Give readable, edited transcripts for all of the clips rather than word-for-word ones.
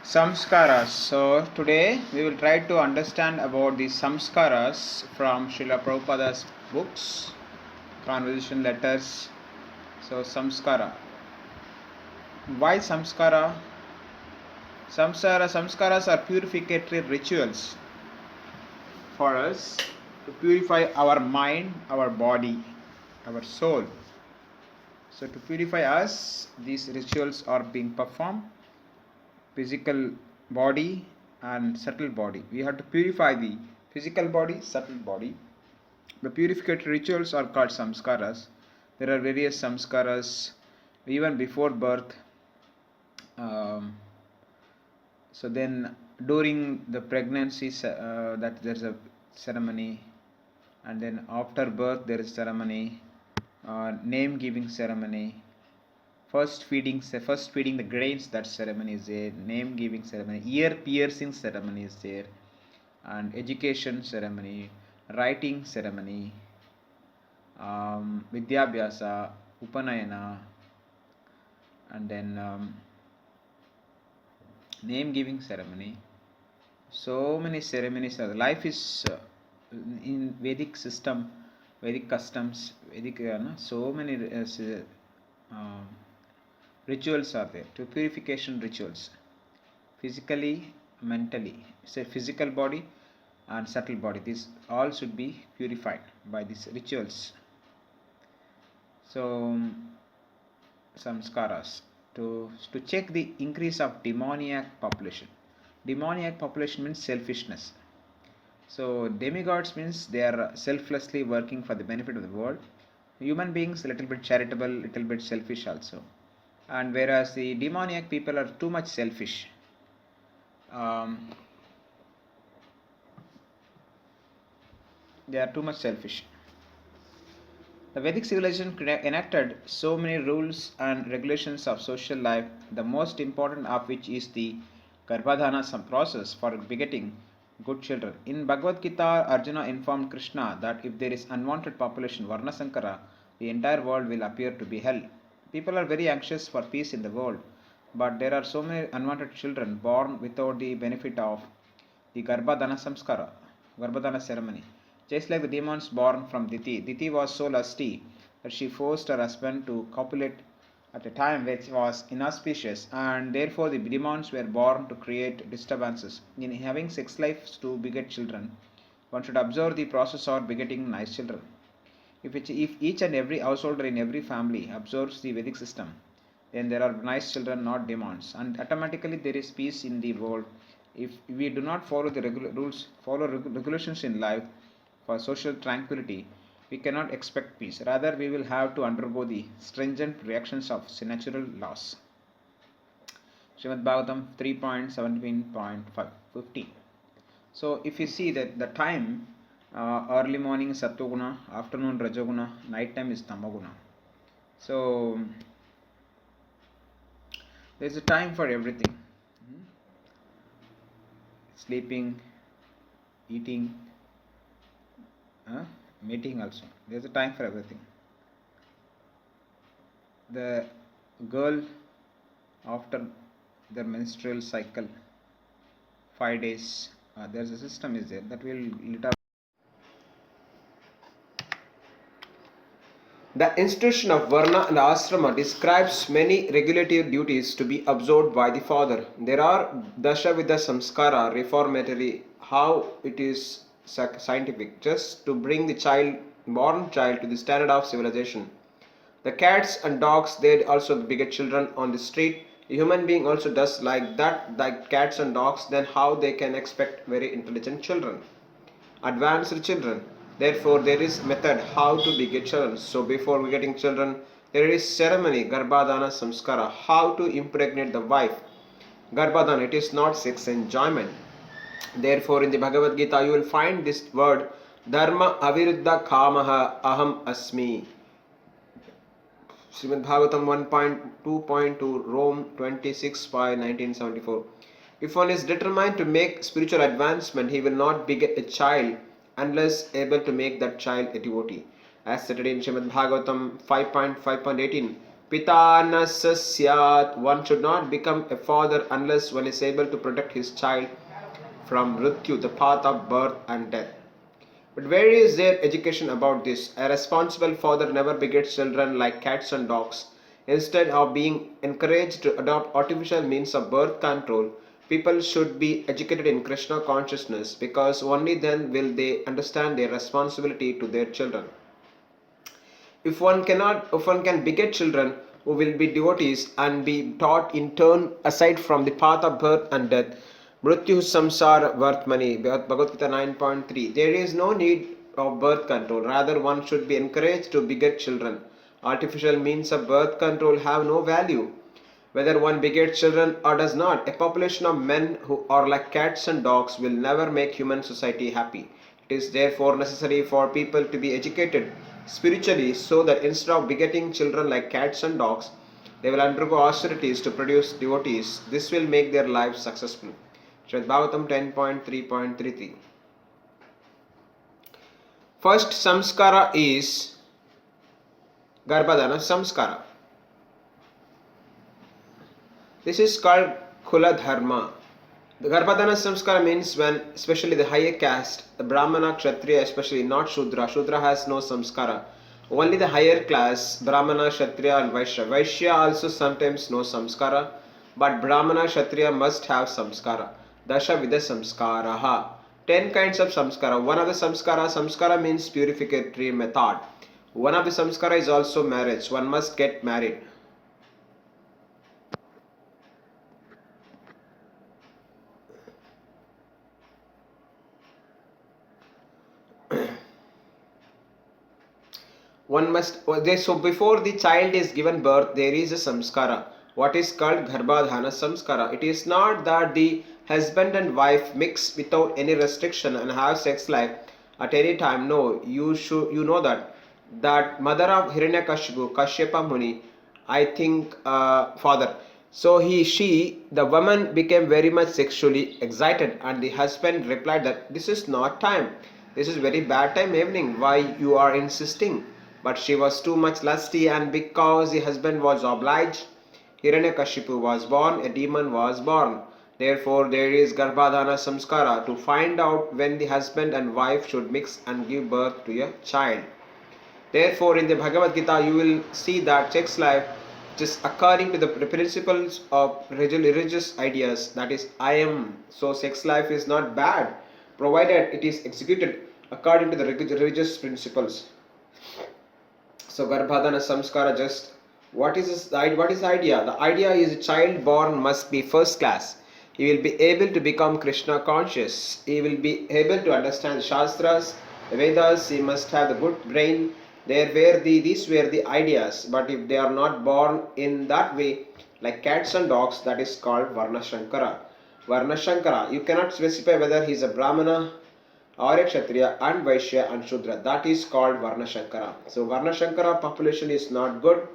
Samskaras. So today we will try to understand about the Samskaras from Srila Prabhupada's books, conversation letters. So Samskara. Why Samskara? Samskaras are purificatory rituals for us to purify our mind, our body, our soul. So to purify us, these rituals are being performed. Physical body and subtle body. We have to purify the physical body, subtle body. The purificatory rituals are called samskaras. There are various samskaras even before birth. So then during the pregnancy, that there's a ceremony, and then after birth there is ceremony, name giving ceremony. First feeding the grains, that ceremony is there. Name giving ceremony, ear piercing ceremony is there, and education ceremony, writing ceremony, vidyabhyasa, upanayana, and then name giving ceremony. So many ceremonies are. Life is in Vedic system, Vedic customs, Vedic so many rituals are there. To purification rituals, physically, mentally. Say physical body and subtle body. These all should be purified by these rituals. So samskaras to check the increase of demoniac population. Demoniac population means selfishness. So demigods means they are selflessly working for the benefit of the world. Human beings a little bit charitable, little bit selfish also. And whereas the demoniac people are too much selfish. They are too much selfish. The Vedic civilization enacted so many rules and regulations of social life, the most important of which is the Garbhadhana process for begetting good children. In Bhagavad Gita, Arjuna informed Krishna that if there is unwanted population, Varna Sankara, the entire world will appear to be hell. People are very anxious for peace in the world, but there are so many unwanted children born without the benefit of the Garbhadhana Samskara, Garbhadhana ceremony. Just like the demons born from Diti. Diti was so lusty that she forced her husband to copulate at a time which was inauspicious, and therefore the demons were born to create disturbances. In having sex lives to beget children, one should observe the process of begetting nice children. If each and every householder in every family observes the Vedic system, then there are nice children, not demons, and automatically there is peace in the world. If we do not follow the regulations in life for social tranquility, we cannot expect peace. Rather, we will have to undergo the stringent reactions of natural laws. Srimad Bhagavatam 3.17.15. So, if you see that the time, early morning is Sattva-guna, afternoon Rajoguna, night time is Tamaguna. So, there is a time for everything. Sleeping, eating, meeting also. There is a time for everything. The girl, after the menstrual cycle, 5 days, there is a system is there that will lit up. The institution of Varna and Asrama describes many regulative duties to be observed by the father. There are Dashavida Samskara, reformatory, how it is scientific, just to bring the born child to the standard of civilization. The cats and dogs, they also beget children on the street. A human being also does like that, like cats and dogs, then how they can expect very intelligent children, advanced children. Therefore, there is method how to beget children. So before getting children, there is ceremony, Garbhadhana Samskara, how to impregnate the wife. Garbhadhana, it is not sex enjoyment. Therefore, in the Bhagavad Gita, you will find this word, Dharma Aviruddha Kamaha Aham Asmi. Srimad Bhagavatam 1.2.2, Rome 26 by 1974. If one is determined to make spiritual advancement, he will not beget a child unless able to make that child a devotee. As stated in Srimad Bhagavatam 5.5.18, Pita nasa syat. One should not become a father unless one is able to protect his child from mrityu, the path of birth and death. But where is their education about this? A responsible father never begets children like cats and dogs. Instead of being encouraged to adopt artificial means of birth control, people should be educated in Krishna consciousness, because only then will they understand their responsibility to their children. If one can beget children who will be devotees and be taught in turn aside from the path of birth and death, Mrityu Samsara Vartmani, Bhagavad Gita 9.3, there is no need of birth control. Rather, one should be encouraged to beget children. Artificial means of birth control have no value, whether one begets children or does not. A population of men who are like cats and dogs will never make human society happy. It is therefore necessary for people to be educated spiritually, so that instead of begetting children like cats and dogs, they will undergo austerities to produce devotees. This will make their lives successful. Srimad Bhagavatam 10.3.33. First samskara is Garbhadana Samskara. This is called Kula Dharma. The Garbhadana Samskara means when, especially the higher caste, the Brahmana, Kshatriya, especially not Shudra. Shudra has no Samskara. Only the higher class, Brahmana, Kshatriya and Vaishya. Vaishya also sometimes no Samskara, but Brahmana, Kshatriya must have Samskara. Dasha Vida Samskaraha. 10 kinds of Samskara. One of the Samskara means purificatory method. One of the Samskara is also marriage. One must get married. So before the child is given birth, there is a samskara, what is called Garbhadhana Samskara. It is not that the husband and wife mix without any restriction and have sex life at any time. No, you know that mother of Hiranyakashipu, Kashyapa Muni, I think father. So the woman became very much sexually excited, and the husband replied that this is not time. This is very bad time evening. Why you are insisting? But she was too much lusty, and because the husband was obliged, Hiranyakashipu was born, a demon was born. Therefore, there is Garbhadhana Samskara to find out when the husband and wife should mix and give birth to a child. Therefore, in the Bhagavad Gita, you will see that sex life is according to the principles of religious ideas, that is, I am. So, sex life is not bad, provided it is executed according to the religious principles. So Garbhadana Samskara, just what is the idea? The idea is a child born must be first class. He will be able to become Krishna conscious. He will be able to understand the Shastras, the Vedas. He must have the good brain. These were the ideas. But if they are not born in that way, like cats and dogs, that is called Varna Shankara. Varna Shankara, you cannot specify whether he is a Brahmana or a Kshatriya and Vaishya and Shudra. That is called Varna Shankara. So Varna Shankara population is not good.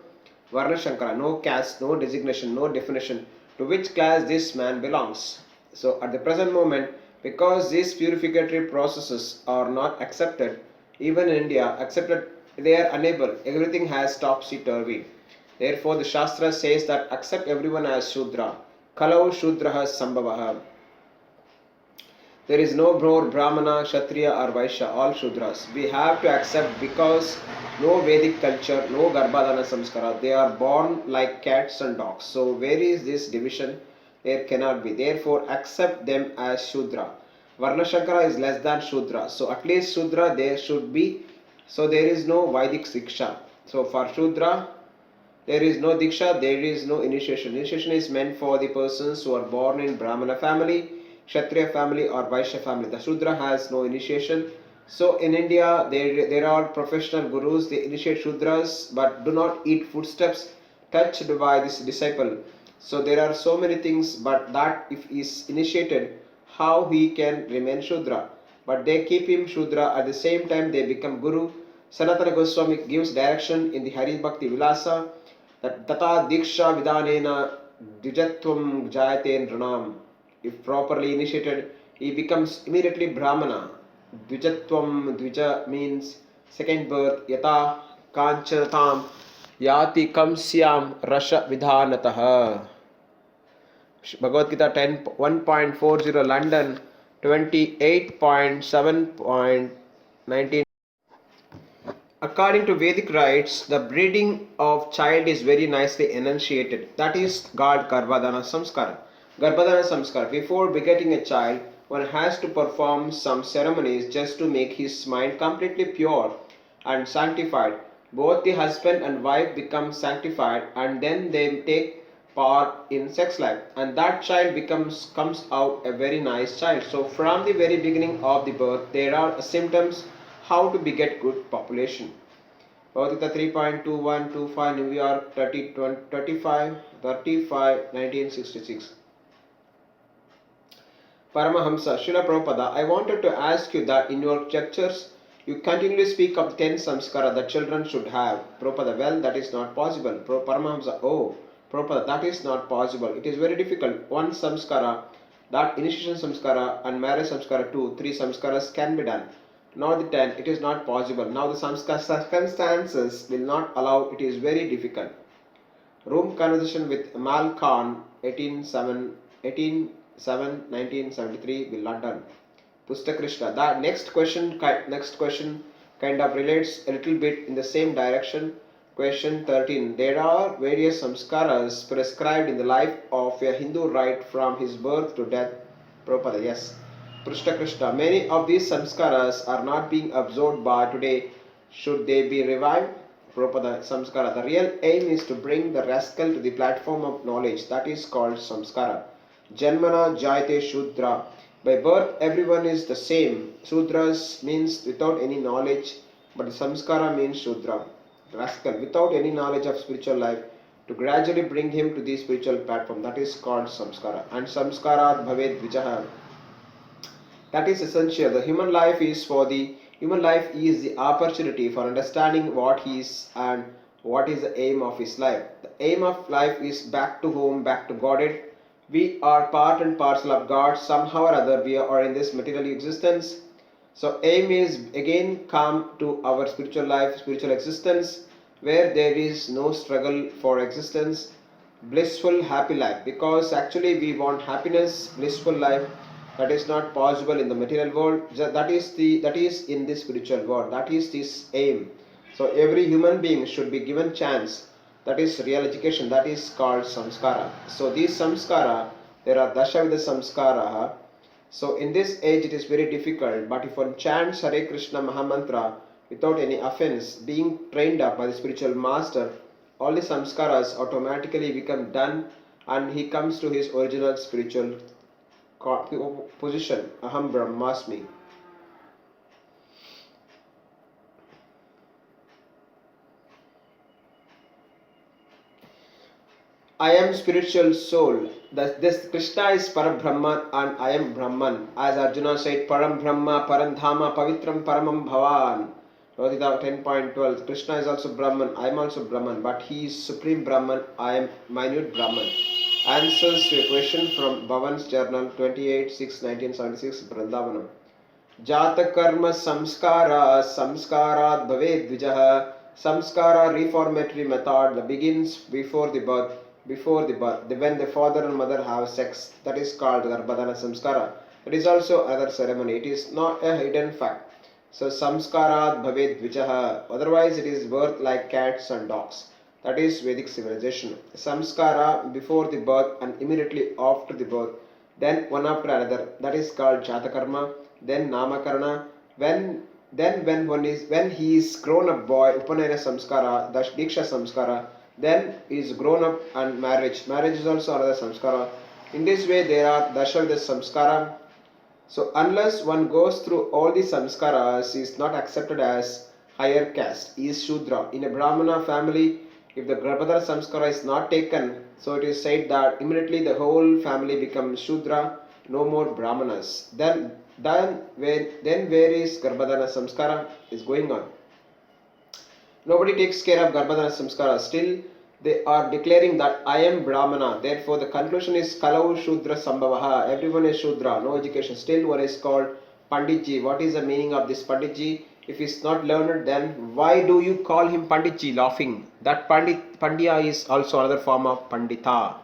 Varna Shankara, no caste, no designation, no definition to which class this man belongs. So at the present moment, because these purificatory processes are not accepted, even in India, they are unable. Everything has topsy-turvy. Therefore the Shastra says that accept everyone as Shudra. Kalau Shudraha Sambhavaha. There is no more Brahmana, Kshatriya or Vaishya, all Shudras. We have to accept, because no Vedic culture, no Garbhadana Samskara. They are born like cats and dogs. So where is this division? There cannot be. Therefore accept them as Shudra. Varna Shankara is less than Shudra. So at least Shudra there should be. So there is no Vedic Siksha. So for Shudra, there is no Diksha, there is no initiation. Initiation is meant for the persons who are born in Brahmana family, Kshatriya family or Vaishya family. The Shudra has no initiation. So in India, there are professional gurus. They initiate Shudras but do not eat footsteps touched by this disciple. So there are so many things, but that if he is initiated, how he can remain Shudra? But they keep him Shudra. At the same time, they become Guru. Sanatana Goswami gives direction in the Hari Bhakti Vilasa that Tata Diksha Vidanena Dijatvam Jayate Nranam. If properly initiated, he becomes immediately Brahmana. Dvijatvam, Dvija means second birth, Yata Kanchatam Yati kamsyam rasha vidhanatah. Bhagavad Gita 1.40 London 28.7.19. According to Vedic rites, the breeding of child is very nicely enunciated. That is called Garbhadana Samskara. Garbhadana Samskara. Before begetting a child, one has to perform some ceremonies just to make his mind completely pure and sanctified. Both the husband and wife become sanctified, and then they take part in sex life, and that child comes out a very nice child. So from the very beginning of the birth, there are symptoms how to beget good population. Bhagavad Gita 3.2125, New York 1966. Paramahamsa, Srila Prabhupada, I wanted to ask you that in your lectures you continually speak of the 10 samskara that children should have. Prabhupada, well, that is not possible. Paramahamsa, oh, Prabhupada, that is not possible. It is very difficult. One samskara, that initiation samskara and marriage samskara 2, 3 samskaras can be done. Not the 10, it is not possible. Now the circumstances will not allow, it is very difficult. Room conversation with Mal Khan, 18/7/1973, will not done. Pusta Krishna. The next question kind of relates a little bit in the same direction. Question 13. There are various samskaras prescribed in the life of a Hindu right from his birth to death. Prabhupada, yes. Pushta Krishna. Many of these samskaras are not being absorbed by today. Should they be revived? Prabhupada, samskara. The real aim is to bring the rascal to the platform of knowledge. That is called samskara. Janmana jayate shudra. By birth, everyone is the same. Sudras means without any knowledge, but samskara means shudra, rascal, without any knowledge of spiritual life, to gradually bring him to the spiritual platform. That is called samskara. And samskarat bhaved vijaha. That is essential. The human life is the opportunity for understanding what he is and what is the aim of his life. The aim of life is back to home, back to Godhead. We are part and parcel of God. Somehow or other we are in this material existence. So aim is again come to our spiritual life, spiritual existence, where there is no struggle for existence, blissful happy life. Because actually we want happiness, blissful life. That is not possible in the material world. That is in the spiritual world. That is this aim. So every human being should be given chance. That is real education. That is called samskara. So these samskara, there are dashavida samskara. So in this age it is very difficult. But if one chants Hare Krishna Mahamantra without any offense, being trained up by the spiritual master, all the samskaras automatically become done, and he comes to his original spiritual position. Aham Brahmasmi. I am spiritual soul. This Krishna is Parabrahman and I am Brahman. As Arjuna said, Param Brahma, Parandhama, Pavitram, Paramam Bhavan. Gita 10.12. Krishna is also Brahman. I am also Brahman. But he is Supreme Brahman. I am minute Brahman. Answers to a question from Bhavan's journal 28/6/1976, Vrindavanam. Jata karma samskara, samskarat bhaved dvijaha. Samskara reformatory method that begins before the birth. When the father and mother have sex, that is called Garbhadana Samskara. It is also another ceremony. It is not a hidden fact. So samskarat bhaved dvijaha. Otherwise it is birth like cats and dogs. That is Vedic civilization. Samskara before the birth and immediately after the birth. Then one after another. That is called Jatakarma. Then Namakarana. When he is grown up boy, upanayana samskara, the diksha samskara. Then he is grown up and marriage. Marriage is also another samskara. In this way there are dashavida samskara. So unless one goes through all the samskaras, he is not accepted as higher caste. He is Shudra. In a Brahmana family, if the Garbhadana samskara is not taken, so it is said that immediately the whole family becomes Shudra, no more Brahmanas. Then where is Garbhadana samskara is going on? Nobody takes care of Garbhadana samskara. Still, they are declaring that I am Brahmana. Therefore, the conclusion is Kalau Shudra Sambhavaha. Everyone is Shudra, no education. Still, one is called Panditji. What is the meaning of this Panditji? If he's not learned, then why do you call him Panditji? Laughing. That Pandya is also another form of Pandita.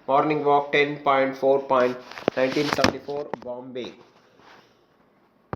Morning Walk 10.4.1974, Bombay.